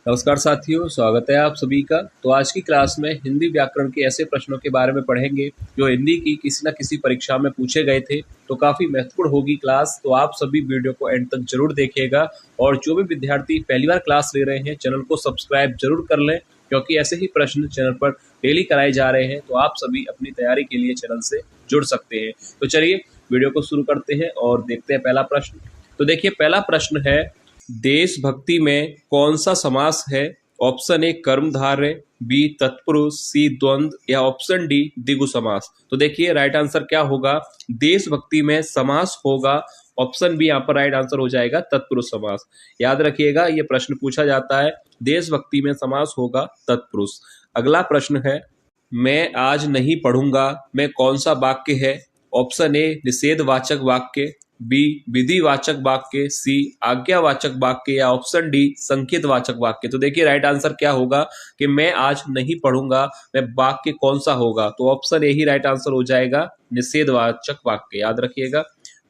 नमस्कार साथियों, स्वागत है आप सभी का। तो आज की क्लास में हिंदी व्याकरण के ऐसे प्रश्नों के बारे में पढ़ेंगे जो हिंदी की किसी न किसी परीक्षा में पूछे गए थे। तो काफ़ी महत्वपूर्ण होगी क्लास, तो आप सभी वीडियो को एंड तक जरूर देखिएगा। और जो भी विद्यार्थी पहली बार क्लास ले रहे हैं, चैनल को सब्सक्राइब जरूर कर लें, क्योंकि ऐसे ही प्रश्न चैनल पर डेली कराए जा रहे हैं। तो आप सभी अपनी तैयारी के लिए चैनल से जुड़ सकते हैं। तो चलिए वीडियो को शुरू करते हैं और देखते हैं पहला प्रश्न। तो देखिए, पहला प्रश्न है, देशभक्ति में कौन सा समास है? ऑप्शन ए कर्मधारय, बी तत्पुरुष, सी द्वंद्व या ऑप्शन डी द्विगु समास। तो देखिए राइट आंसर क्या होगा? देशभक्ति में समास होगा ऑप्शन बी, यहाँ पर राइट आंसर हो जाएगा तत्पुरुष समास। याद रखिएगा, ये प्रश्न पूछा जाता है, देशभक्ति में समास होगा तत्पुरुष। अगला प्रश्न है, मैं आज नहीं पढ़ूंगा में कौन सा वाक्य है? ऑप्शन ए निषेधवाचक वाक्य, बी विधिवाचक वाक्य, सी आज्ञावाचक वाक्य या ऑप्शन डी संकेतवाचक वाक्य। तो देखिए राइट आंसर क्या होगा कि मैं आज नहीं पढ़ूंगा में वाक्य कौन सा होगा? तो option A he right answer हो जाएगा, निषेधवाचक वाक्य। याद रखिएगा,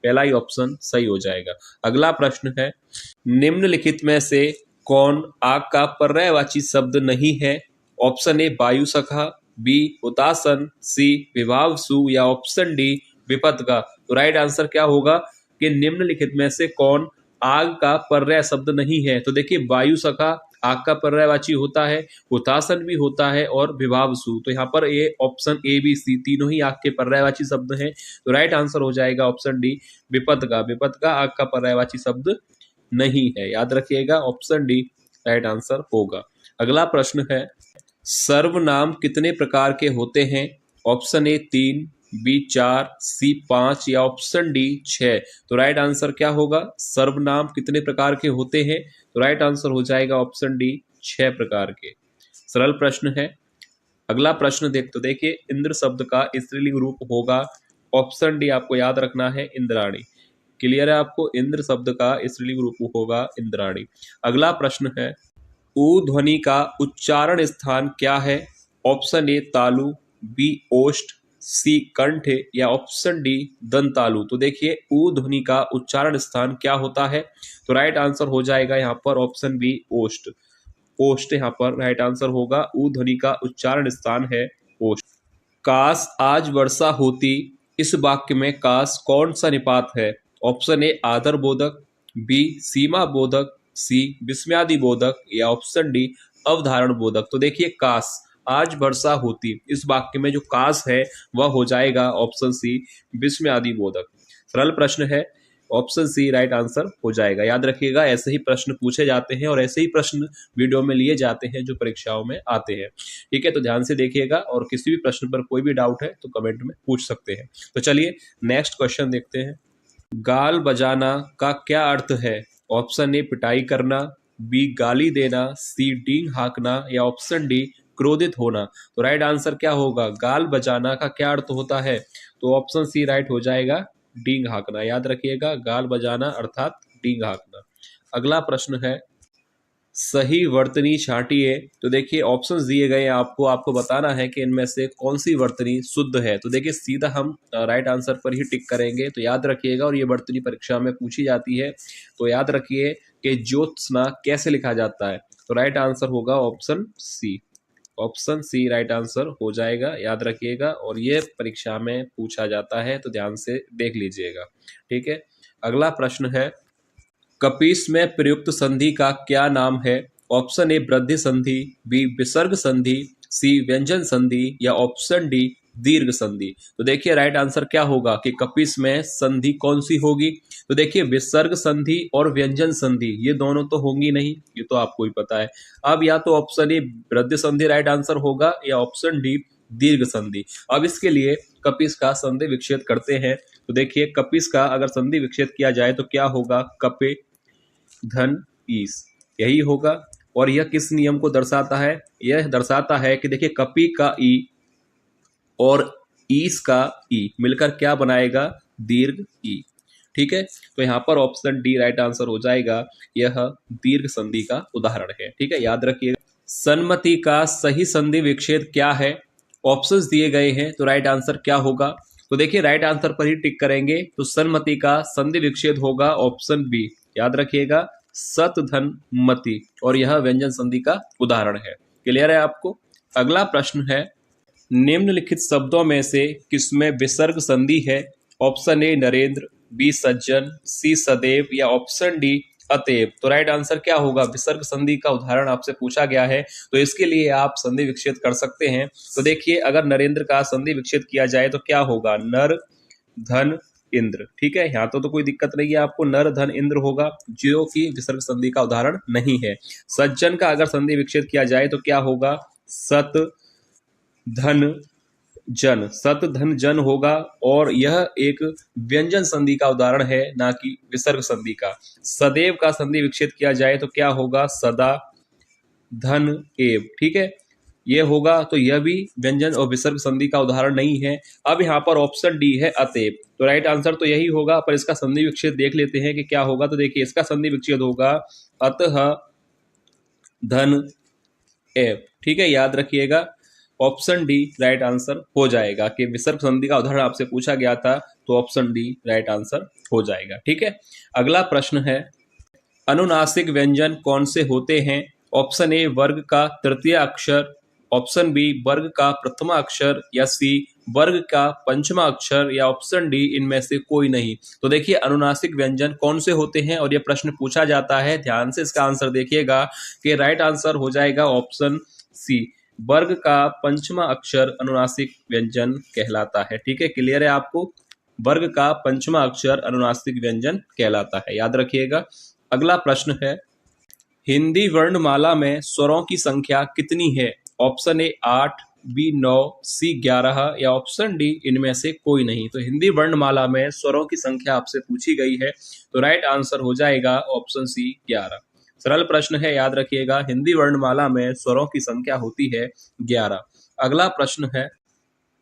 पहला ही ऑप्शन सही हो जाएगा। अगला प्रश्न है, निम्नलिखित में से कौन आग का पर्यायवाची शब्द नहीं है? ऑप्शन ए वायु सखा, बी हुतासन, सी विभावसु या ऑप्शन डी विपद का। तो राइट आंसर क्या होगा कि निम्नलिखित में से कौन आग का पर्याय शब्द नहीं है? तो देखिए, वायु सखा आग का पर्यायवाची होता है, हुतासन भी होता है और विभावसु। तो यहाँ पर ये ऑप्शन ए बी सी तीनों ही आग के पर्यायवाची शब्द हैं। तो राइट आंसर हो जाएगा ऑप्शन डी विपद का। विपद का आग का पर्यायवाची शब्द नहीं है। याद रखिएगा, ऑप्शन डी राइट आंसर होगा। अगला प्रश्न है, सर्वनाम कितने प्रकार के होते हैं? ऑप्शन ए 3, बी 4, सी 5 या ऑप्शन डी 6। तो राइट आंसर क्या होगा? सर्वनाम कितने प्रकार के होते हैं? तो राइट आंसर हो जाएगा ऑप्शन डी 6 प्रकार के। सरल प्रश्न है। अगला प्रश्न देखिए, इंद्र शब्द का स्त्रीलिंग रूप होगा, ऑप्शन डी आपको याद रखना है, इंद्राणी। क्लियर है आपको? इंद्र शब्द का स्त्रीलिंग रूप होगा इंद्राणी। अगला प्रश्न है, ऊ ध्वनि का उच्चारण स्थान क्या है? ऑप्शन ए तालु, बी ओष्ठ, सी कंठ या ऑप्शन डी दंतालु। तो देखिए, ऊ ध्वनि का उच्चारण स्थान क्या होता है? तो राइट आंसर हो जाएगा यहाँ पर ऑप्शन बी ओष्ठ। ओष्ठ यहाँ पर राइट आंसर होगा, ऊ ध्वनि का उच्चारण स्थान है ओष्ठ। काश आज वर्षा होती, इस वाक्य में काश कौन सा निपात है? ऑप्शन ए आदर बोधक, बी सीमा बोधक, सी विस्मयादि बोधक या ऑप्शन डी अवधारण बोधक। तो देखिए, काश आज वर्षा होती, इस वाक्य में जो काश है वह हो जाएगा ऑप्शन सी विस्मयादि बोधक। सरल प्रश्न है, ऑप्शन सी राइट आंसर हो जाएगा। याद रखिएगा, ऐसे ही प्रश्न पूछे जाते हैं और ऐसे ही प्रश्न वीडियो में लिए जाते हैं जो परीक्षाओं में आते हैं। ठीक है, तो ध्यान से देखिएगा और किसी भी प्रश्न पर कोई भी डाउट है तो कमेंट में पूछ सकते हैं। तो चलिए नेक्स्ट क्वेश्चन देखते हैं। गाल बजाना का क्या अर्थ है? ऑप्शन ए पिटाई करना, बी गाली देना, सी डींग हाँकना या ऑप्शन डी क्रोधित होना। तो राइट आंसर क्या होगा? गाल बजाना का क्या अर्थ होता है? तो ऑप्शन सी राइट हो जाएगा, डींग हाँकना। याद रखिएगा, गाल बजाना अर्थात डींग हाँकना। अगला प्रश्न है, सही वर्तनी छांटिए। तो देखिए ऑप्शंस दिए गए हैं आपको बताना है कि इनमें से कौन सी वर्तनी शुद्ध है। तो देखिए सीधा हम राइट आंसर पर ही टिक करेंगे। तो याद रखिएगा, और ये वर्तनी परीक्षा में पूछी जाती है। तो याद रखिए कि ज्योत्सना कैसे लिखा जाता है? तो राइट आंसर होगा option C. Option C right answer हो जाएगा। याद रखिएगा, और ये परीक्षा में पूछा जाता है, तो ध्यान से देख लीजिएगा। ठीक है, अगला प्रश्न है, कपीस में प्रयुक्त संधि का क्या नाम है? ऑप्शन ए वृद्धि संधि, बी विसर्ग संधि, सी व्यंजन संधि या ऑप्शन डी दीर्घ संधि। तो देखिए राइट आंसर क्या होगा कि कपीस में संधि कौन सी होगी? तो देखिए विसर्ग संधि और व्यंजन संधि ये दोनों तो होंगी नहीं, ये तो आपको ही पता है। अब या तो ऑप्शन ए वृद्धि संधि राइट आंसर होगा या ऑप्शन डी दीर्घ संधि। अब इसके लिए कपीस का संधि विच्छेद करते हैं। तो देखिए कपीस का अगर संधि विच्छेद किया जाए तो क्या होगा? कपे धन ईस, यही होगा। और यह किस नियम को दर्शाता है? यह दर्शाता है कि देखिए कपी का ई और ईस का ई मिलकर क्या बनाएगा? दीर्घ ई। ठीक है, तो यहाँ पर ऑप्शन डी राइट आंसर हो जाएगा, यह दीर्घ संधि का उदाहरण है। ठीक है, याद रखिएगा। सन्मति का सही संधि विच्छेद क्या है? ऑप्शंस दिए गए हैं, तो राइट आंसर क्या होगा? तो देखिए राइट आंसर पर ही टिक करेंगे। तो सन्मति का संधि विच्छेद होगा ऑप्शन बी। याद रखिएगा, सत धन मति, और यह व्यंजन संधि का उदाहरण है। क्लियर है आपको? अगला प्रश्न है, निम्नलिखित शब्दों में से किसमें विसर्ग संधि है? ऑप्शन ए नरेंद्र, बी सज्जन, सी सदैव, या ऑप्शन डी अतएव। तो राइट आंसर क्या होगा? विसर्ग संधि का उदाहरण आपसे पूछा गया है, तो इसके लिए आप संधि विच्छेद कर सकते हैं। तो देखिए, अगर नरेंद्र का संधि विच्छेद किया जाए तो क्या होगा? नर धन इंद्र। ठीक है, यहाँ तो कोई दिक्कत नहीं है आपको, नर धन इंद्र होगा, जो कि विसर्ग संधि का उदाहरण नहीं है। सज्जन का अगर संधि विच्छेद किया जाए तो क्या होगा? सत धन जन, सत धन जन होगा, और यह एक व्यंजन संधि का उदाहरण है, ना कि विसर्ग संधि का। सदैव का संधि विच्छेद किया जाए तो क्या होगा? सदा धन एव। ठीक है, ये होगा, तो यह भी व्यंजन और विसर्ग संधि का उदाहरण नहीं है। अब यहाँ पर ऑप्शन डी है अतएव, तो राइट आंसर तो यही होगा, पर इसका संधि विच्छेद देख लेते हैं कि क्या होगा। तो देखिए, इसका संधि विच्छेद होगा अतः धन एव। ठीक है, याद रखिएगा, ऑप्शन डी राइट आंसर हो जाएगा, कि विसर्ग संधि का उदाहरण आपसे पूछा गया था, तो ऑप्शन डी राइट आंसर हो जाएगा। ठीक है, अगला प्रश्न है, अनुनासिक व्यंजन कौन से होते हैं? ऑप्शन ए वर्ग का तृतीय अक्षर, ऑप्शन बी वर्ग का प्रथमा अक्षर, या सी वर्ग का पंचमा अक्षर, या ऑप्शन डी इनमें से कोई नहीं। तो देखिए, अनुनासिक व्यंजन कौन से होते हैं और यह प्रश्न पूछा जाता है, ध्यान से इसका आंसर देखिएगा, कि राइट आंसर हो जाएगा ऑप्शन सी, वर्ग का पंचमा अक्षर अनुनासिक व्यंजन कहलाता है। ठीक है, क्लियर है आपको? वर्ग का पंचमा अक्षर अनुनासिक व्यंजन कहलाता है, याद रखिएगा। अगला प्रश्न है, हिंदी वर्णमाला में स्वरों की संख्या कितनी है? ऑप्शन ए 8, बी 9, सी 11, या ऑप्शन डी इनमें से कोई नहीं। तो हिंदी वर्णमाला में स्वरों की संख्या आपसे पूछी गई है, तो राइट आंसर हो जाएगा ऑप्शन सी 11। सरल प्रश्न है, याद रखिएगा, हिंदी वर्णमाला में स्वरों की संख्या होती है 11। अगला प्रश्न है,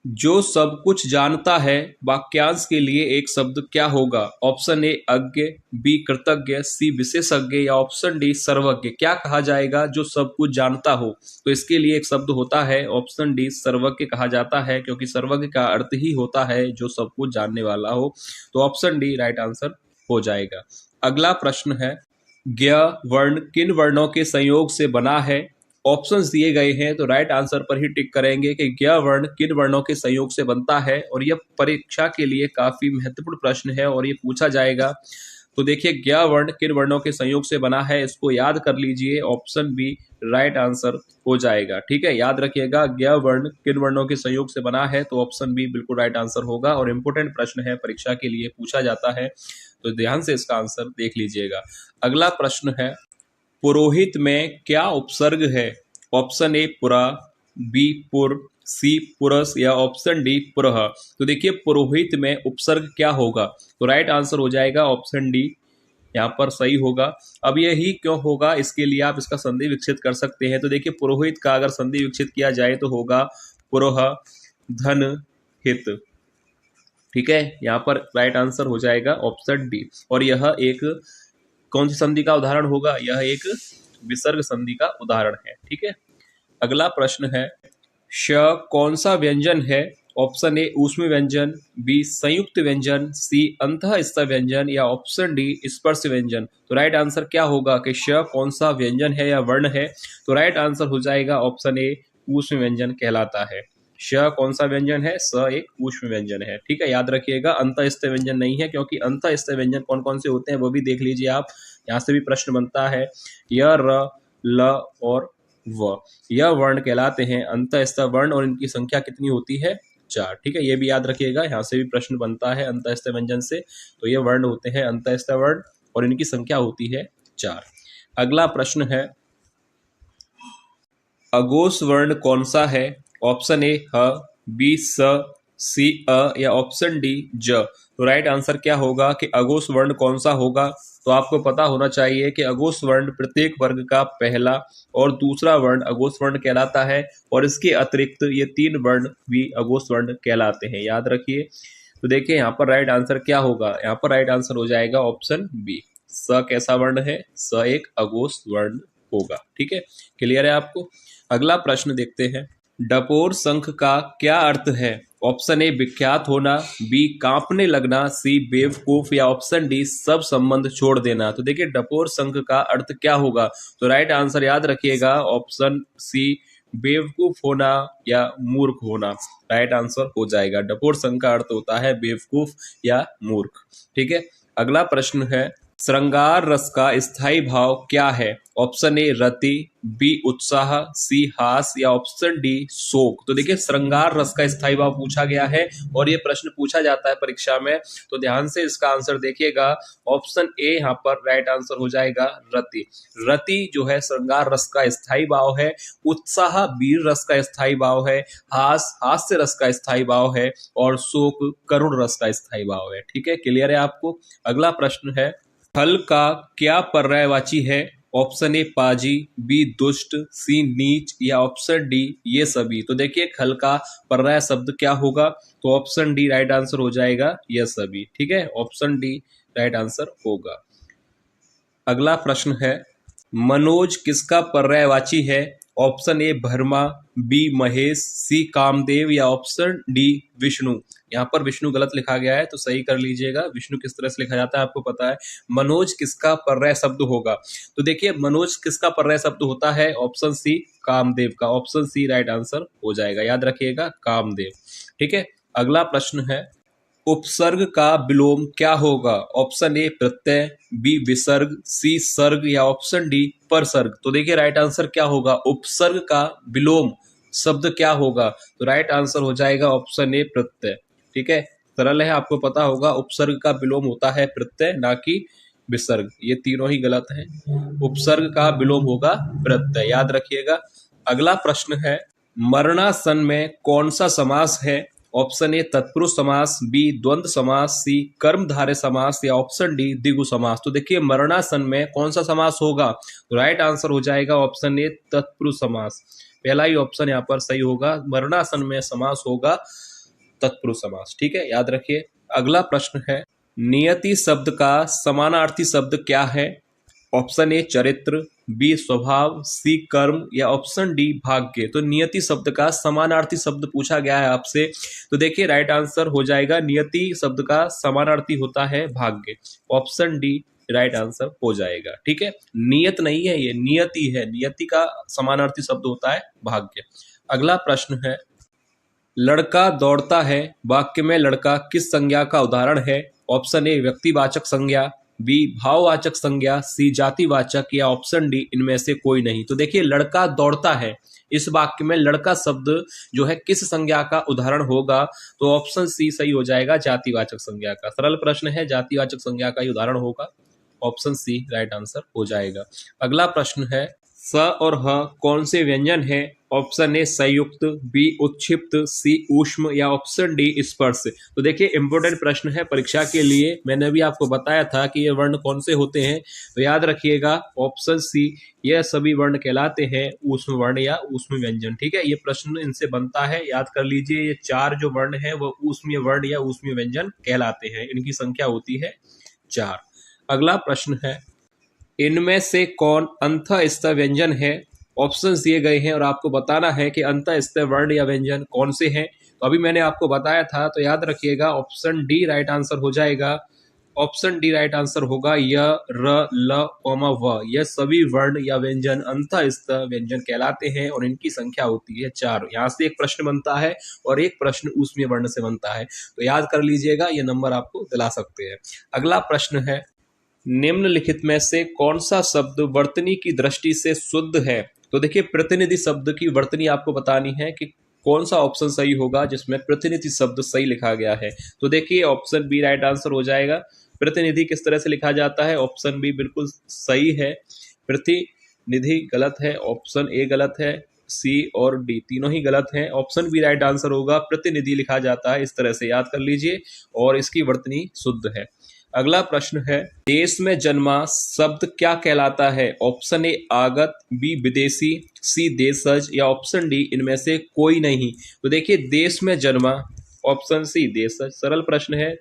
जो सब कुछ जानता है वाक्यांश के लिए एक शब्द क्या होगा? ऑप्शन ए अज्ञ, बी कृतज्ञ, सी विशेषज्ञ, या ऑप्शन डी सर्वज्ञ। क्या कहा जाएगा जो सब कुछ जानता हो? तो इसके लिए एक शब्द होता है, ऑप्शन डी सर्वज्ञ कहा जाता है, क्योंकि सर्वज्ञ का अर्थ ही होता है जो सब कुछ जानने वाला हो। तो ऑप्शन डी राइट आंसर हो जाएगा। अगला प्रश्न है, ज्ञ वर्ण किन वर्णों के संयोग से बना है? ऑप्शंस दिए गए हैं, तो राइट आंसर पर ही टिक करेंगे कि ज्ञ वर्ण किन वर्णों के संयोग से बनता है, और यह परीक्षा के लिए काफी महत्वपूर्ण प्रश्न है और ये पूछा जाएगा। तो देखिए, ज्ञ वर्ण किन वर्णों के संयोग से बना है, इसको याद कर लीजिए, ऑप्शन बी राइट आंसर हो जाएगा। ठीक है, याद रखिएगा, ज्ञ वर्ण किन वर्णों के संयोग से बना है, तो ऑप्शन बी बिल्कुल राइट आंसर होगा, और इंपोर्टेंट प्रश्न है, परीक्षा के लिए पूछा जाता है, तो ध्यान से इसका आंसर देख लीजिएगा। अगला प्रश्न है, पुरोहित में क्या उपसर्ग है? ऑप्शन ए पुरा, बी पुर, सी पुरस, या ऑप्शन डी पुरह। तो देखिए, पुरोहित में उपसर्ग क्या होगा? तो राइट आंसर हो जाएगा ऑप्शन डी, यहाँ पर सही होगा। अब यही क्यों होगा, इसके लिए आप इसका संधि विच्छेद कर सकते हैं। तो देखिए, पुरोहित का अगर संधि विच्छेद किया जाए तो होगा पुरोह धन हित। ठीक है, यहाँ पर राइट आंसर हो जाएगा ऑप्शन डी, और यह एक कौन सी संधि का उदाहरण होगा? यह एक विसर्ग संधि का उदाहरण है। ठीक है, अगला प्रश्न है, श कौन सा व्यंजन है? ऑप्शन ए ऊष्म व्यंजन, बी संयुक्त व्यंजन, सी अंतःस्थ व्यंजन, या ऑप्शन डी स्पर्श व्यंजन। तो राइट आंसर क्या होगा कि श कौन सा व्यंजन है या वर्ण है? तो राइट आंसर हो जाएगा ऑप्शन ए ऊष्म व्यंजन कहलाता है। श कौन सा व्यंजन है? स एक ऊष्म व्यंजन है। ठीक है, याद रखिएगा, अंतःस्थ व्यंजन नहीं है, क्योंकि अंतःस्थ व्यंजन कौन कौन से होते हैं वो भी देख लीजिए आप, यहाँ से भी प्रश्न बनता है। य, र, ल और व, यह वर्ण कहलाते हैं अंतःस्थ वर्ण, और इनकी संख्या कितनी होती है? 4। ठीक है, ये भी याद रखिएगा, यहाँ से भी प्रश्न बनता है अंतःस्थ व्यंजन से, तो ये वर्ण होते हैं अंतःस्थ वर्ण, और इनकी संख्या होती है 4। अगला प्रश्न है, अघोष वर्ण कौन सा है? ऑप्शन ए ह, बी स, सी अ, या ऑप्शन डी ज। तो राइट आंसर क्या होगा कि अघोष वर्ण कौन सा होगा? तो आपको पता होना चाहिए कि अघोष वर्ण प्रत्येक वर्ग का पहला और दूसरा वर्ण अघोष वर्ण कहलाता है, और इसके अतिरिक्त ये 3 वर्ण भी अघोष वर्ण कहलाते हैं, याद रखिए। तो देखिए, यहाँ पर राइट आंसर क्या होगा? यहाँ पर राइट आंसर हो जाएगा ऑप्शन बी, स कैसा वर्ण है? स एक अघोष वर्ण होगा। ठीक है, क्लियर है आपको? अगला प्रश्न देखते हैं, डपोर शंख का क्या अर्थ है? ऑप्शन ए विख्यात होना, बी कांपने लगना, सी बेवकूफ या ऑप्शन डी सब संबंध छोड़ देना। तो देखिए डपोर संघ का अर्थ क्या होगा, तो राइट आंसर याद रखिएगा ऑप्शन सी बेवकूफ होना या मूर्ख होना राइट आंसर हो जाएगा। डपोर संघ का अर्थ होता है बेवकूफ या मूर्ख। ठीक है, अगला प्रश्न है श्रृंगार रस का स्थायी भाव क्या है? ऑप्शन ए रति, बी उत्साह, सी हास या ऑप्शन डी शोक। तो देखिए श्रृंगार रस का स्थायी भाव पूछा गया है और ये प्रश्न पूछा जाता है परीक्षा में, तो ध्यान से इसका आंसर देखिएगा। ऑप्शन ए यहाँ पर राइट आंसर हो जाएगा रति। रति जो है श्रृंगार रस का स्थायी भाव है, उत्साह वीर रस का स्थायी भाव है, हास हास्य रस का स्थायी भाव है और शोक करुण रस का स्थायी भाव है। ठीक है, क्लियर है आपको। अगला प्रश्न है फल का क्या पर्यायवाची है? ऑप्शन ए पाजी, बी दुष्ट, सी नीच या ऑप्शन डी ये सभी। तो देखिए खल का पर्याय शब्द क्या होगा, तो ऑप्शन डी राइट आंसर हो जाएगा ये सभी। ठीक है, ऑप्शन डी राइट आंसर होगा। अगला प्रश्न है मनोज किसका पर्यायवाची है? ऑप्शन ए भरमा, बी महेश, सी कामदेव या ऑप्शन डी विष्णु। यहाँ पर विष्णु गलत लिखा गया है तो सही कर लीजिएगा। विष्णु किस तरह से लिखा जाता है आपको पता है। मनोज किसका पर्याय शब्द होगा, तो देखिए मनोज किसका पर्याय शब्द होता है? ऑप्शन सी कामदेव का। ऑप्शन सी राइट आंसर हो जाएगा, याद रखिएगा कामदेव। ठीक है, अगला प्रश्न है उपसर्ग का विलोम क्या होगा? ऑप्शन ए प्रत्यय, बी विसर्ग, सी सर्ग या ऑप्शन डी परसर्ग। तो देखिए राइट आंसर क्या होगा, उपसर्ग का विलोम शब्द क्या होगा, तो राइट आंसर हो जाएगा ऑप्शन ए प्रत्यय। ठीक है, सरल है, आपको पता होगा उपसर्ग का विलोम होता है प्रत्यय ना कि विसर्ग। ये तीनों ही गलत हैं, उपसर्ग का विलोम होगा प्रत्यय, याद रखिएगा। अगला प्रश्न है मरणासन में कौन सा समास है? ऑप्शन ए तत्पुरुष समास, बी द्वंद्व समास, सी कर्मधारय समास या ऑप्शन डी द्विगु समास। तो देखिए मरणासन में कौन सा समास होगा, तो राइट आंसर हो जाएगा ऑप्शन ए तत्पुरुष समास। पहला ही ऑप्शन यहाँ पर सही होगा, मरणासन में समास होगा तत्पुरुष समास। ठीक है, याद रखिए। अगला प्रश्न है नियति शब्द का समानार्थी शब्द क्या है? ऑप्शन ए चरित्र, बी स्वभाव, सी कर्म या ऑप्शन डी भाग्य। तो नियति शब्द का समानार्थी शब्द पूछा गया है आपसे, तो देखिए राइट आंसर हो जाएगा नियति शब्द का समानार्थी होता है भाग्य। ऑप्शन डी राइट आंसर हो जाएगा। ठीक है, नियत नहीं है, ये नियति है, नियति का समानार्थी शब्द होता है भाग्य। अगला प्रश्न है लड़का दौड़ता है वाक्य में लड़का किस संज्ञा का उदाहरण है? ऑप्शन ए व्यक्तिवाचक संज्ञा, बी भाववाचक संज्ञा, सी जातिवाचक या ऑप्शन डी इनमें से कोई नहीं। तो देखिए लड़का दौड़ता है, इस वाक्य में लड़का शब्द जो है किस संज्ञा का उदाहरण होगा, तो ऑप्शन सी सही हो जाएगा जातिवाचक संज्ञा का। सरल प्रश्न है, जातिवाचक संज्ञा का ही उदाहरण होगा, ऑप्शन सी राइट आंसर हो जाएगा। अगला प्रश्न है स और ह कौन से व्यंजन है? ऑप्शन ए संयुक्त, बी उत्क्षिप्त, सी ऊष्म या ऑप्शन डी स्पर्श। तो देखिए इंपॉर्टेंट प्रश्न है परीक्षा के लिए, मैंने भी आपको बताया था कि ये वर्ण कौन से होते हैं, तो याद रखिएगा ऑप्शन सी ये सभी वर्ण कहलाते हैं ऊष्म वर्ण या ऊष्म व्यंजन। ठीक है, ये प्रश्न इनसे बनता है, याद कर लीजिए। ये चार जो वर्ण है वो ऊष्मीय वर्ण या ऊष्मीय व्यंजन कहलाते हैं, इनकी संख्या होती है 4। अगला प्रश्न है इनमें से कौन अंतःस्थ व्यंजन है? ऑप्शंस दिए गए हैं और आपको बताना है कि अंतःस्थ वर्ण या व्यंजन कौन से हैं। तो अभी मैंने आपको बताया था, तो याद रखिएगा ऑप्शन डी राइट आंसर हो जाएगा। ऑप्शन डी राइट आंसर होगा य, र, ल, व। यह सभी वर्ण या व्यंजन अंतःस्थ व्यंजन कहलाते हैं और इनकी संख्या होती है 4। यहाँ से एक प्रश्न बनता है और एक प्रश्न ऊष्मीय वर्ण से बनता है, तो याद कर लीजिएगा, ये नंबर आपको दिला सकते हैं। अगला प्रश्न है निम्नलिखित में से कौन सा शब्द वर्तनी की दृष्टि से शुद्ध है? तो देखिए प्रतिनिधि शब्द की वर्तनी आपको बतानी है कि कौन सा ऑप्शन सही होगा जिसमें प्रतिनिधि शब्द सही लिखा गया है। तो देखिए ऑप्शन बी राइट आंसर हो जाएगा। प्रतिनिधि किस तरह से लिखा जाता है? ऑप्शन बी बिल्कुल सही है, प्रतिनिधि गलत है, ऑप्शन ए गलत है, सी और डी तीनों ही गलत हैं। ऑप्शन बी राइट आंसर होगा, प्रतिनिधि लिखा जाता है इस तरह से, याद कर लीजिए, और इसकी वर्तनी शुद्ध है। अगला प्रश्न है देश में जन्मा शब्द क्या कहलाता है? ऑप्शन ए आगत, बी विदेशी, सी देशज या ऑप्शन डी इनमें से कोई नहीं। तो देखिए देश में जन्मा, ऑप्शन सी देशज। सरल प्रश्न है,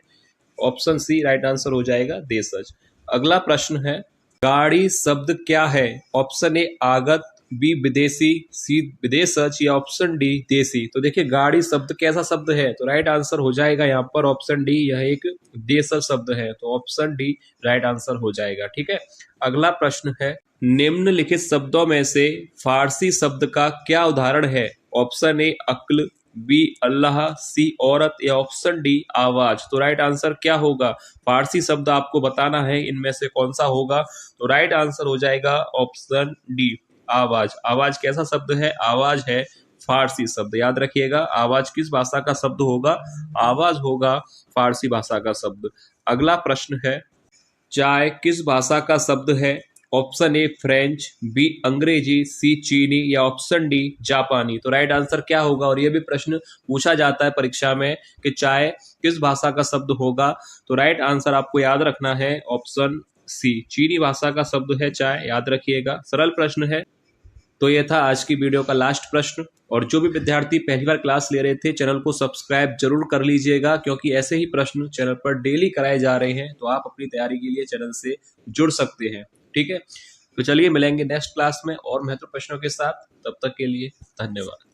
ऑप्शन सी राइट आंसर हो जाएगा देशज। अगला प्रश्न है गाड़ी शब्द क्या है? ऑप्शन ए आगत, बी विदेशी, सी विदेशज या ऑप्शन डी देसी। तो देखिए गाड़ी शब्द कैसा शब्द है, तो राइट आंसर हो जाएगा यहाँ पर ऑप्शन डी, यह एक देशज शब्द है, तो ऑप्शन डी राइट आंसर हो जाएगा। ठीक है, अगला प्रश्न है, निम्नलिखित शब्दों में से फारसी शब्द का क्या उदाहरण है? ऑप्शन ए अक्ल, बी अल्लाह, सी औरत या ऑप्शन डी आवाज। तो राइट आंसर क्या होगा? फारसी शब्द आपको बताना है, इनमें से कौन सा होगा। तो राइट आंसर हो जाएगा ऑप्शन डी आवाज। आवाज कैसा शब्द है? आवाज है फारसी शब्द, याद रखिएगा। आवाज किस भाषा का शब्द होगा? आवाज होगा फारसी भाषा का शब्द। अगला प्रश्न है, चाय किस भाषा का शब्द है? ऑप्शन ए फ्रेंच, बी अंग्रेजी, सी चीनी या ऑप्शन डी जापानी। तो राइट आंसर क्या होगा? और यह भी प्रश्न पूछा जाता है परीक्षा में कि चाय किस भाषा का शब्द होगा। तो राइट आंसर आपको याद रखना है ऑप्शन सी, चीनी भाषा का शब्द है चाय, याद रखिएगा। सरल प्रश्न है। तो ये था आज की वीडियो का लास्ट प्रश्न। और जो भी विद्यार्थी पहली बार क्लास ले रहे थे, चैनल को सब्सक्राइब जरूर कर लीजिएगा, क्योंकि ऐसे ही प्रश्न चैनल पर डेली कराए जा रहे हैं। तो आप अपनी तैयारी के लिए चैनल से जुड़ सकते हैं। ठीक है, तो चलिए मिलेंगे नेक्स्ट क्लास में और महत्वपूर्ण प्रश्नों के साथ। तब तक के लिए धन्यवाद।